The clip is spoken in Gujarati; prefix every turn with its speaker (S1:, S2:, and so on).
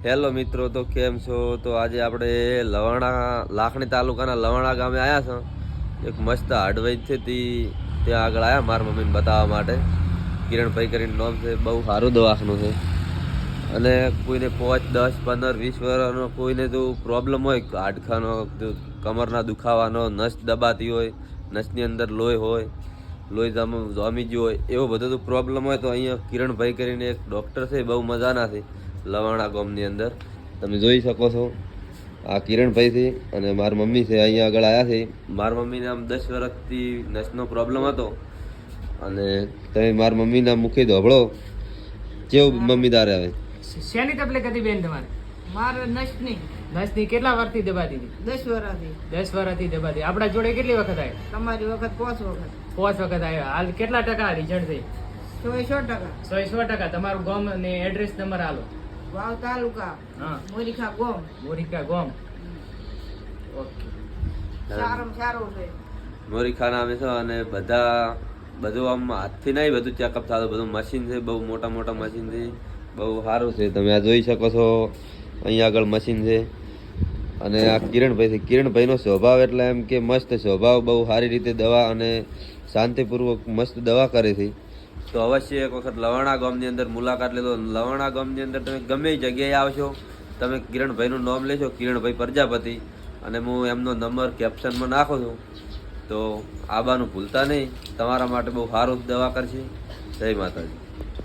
S1: હેલો મિત્રો, તો કેમ છો? તો આજે આપણે લાખણી તાલુકાના લવાણા ગામે આવ્યા છો. એક મસ્ત હાર્ડવેજ છે ત્યાં આગળ આવ્યા મારા મમ્મીને બતાવવા માટે. કિરણભાઈ કરીને નામ છે, બહુ સારું દવાખાનું છે. અને કોઈને 5, 10, 15, 20 વર્ષનો કોઈને જો પ્રોબ્લેમ હોય, હાડકાનો, કમરના દુખાવાનો, નસ દબાતી હોય, નસની અંદર લોહી હોય, લોહી જામી ગયું હોય, એવો બધો તો પ્રોબ્લેમ હોય તો અહીંયા કિરણભાઈ કરીને એક ડૉક્ટર છે, બહુ મજાના છે. લવાણા ગામની અંદર તમે જોઈ શકો છો. આ કિરણભાઈ છે અને મારી મમ્મી છે, અહીંયા આગળ આવ્યા છે. મારી મમ્મીને આમ 10 વર્ષથી નસનો પ્રોબ્લેમ હતો. અને તમે મારી મમ્મીના મુખે ધોબળો કેવું મમ્મી તારે આવે
S2: શેની તકલીફ હતી બેન તમારે?
S3: મારે નસની
S2: નસની કેટલા વર્ષથી દબાતી હતી?
S3: 10 વર્ષથી.
S2: 10 વર્ષથી દબાતી. આપણા જોડે કેટલી વખત આવી?
S3: તમારી વખત 5 વખત.
S2: 5 વખત આવ્યા. હાલ કેટલા ટકા રિઝલ્ટ થઈ?
S3: 100%.
S2: 100% તમારું ગામ અને એડ્રેસ તમારે હાલો.
S3: વાવ તાલુકા,
S2: હા,
S3: મોરીખા ગોમ.
S2: મોરીકા ગામ. ઓકે,
S3: સારામાં સારું છે.
S1: મોરીખાના અમે છો. અને બધું આમ હાથથી નહીં, બધું ચેકઅપ થતું. બધું મશીન છે, બહુ મોટા મોટા મશીન છે, બહુ સારું છે. તમે આ જોઈ શકો છો, અહીંયા આગળ મશીન છે. અને આ કિરણભાઈ છે. કિરણભાઈનો સ્વભાવ એટલે એમ કે મસ્ત સ્વભાવ, બહુ સારી રીતે દવા અને શાંતિપૂર્વક મસ્ત દવા કરે છે. તો અવશ્ય એક વખત લવાણા ગામની અંદર મુલાકાત લેજો. લવાણા ગામની અંદર તમે ગમે એ જગ્યાએ આવશો, તમે કિરણભાઈનું નામ લેશો, કિરણભાઈ પ્રજાપતિ, અને હું એમનો નંબર કેપ્શનમાં નાખું છું. તો આબાનું ભૂલતા નહીં, તમારા માટે બહુ સારું દવા કરશે. જય માતાજી.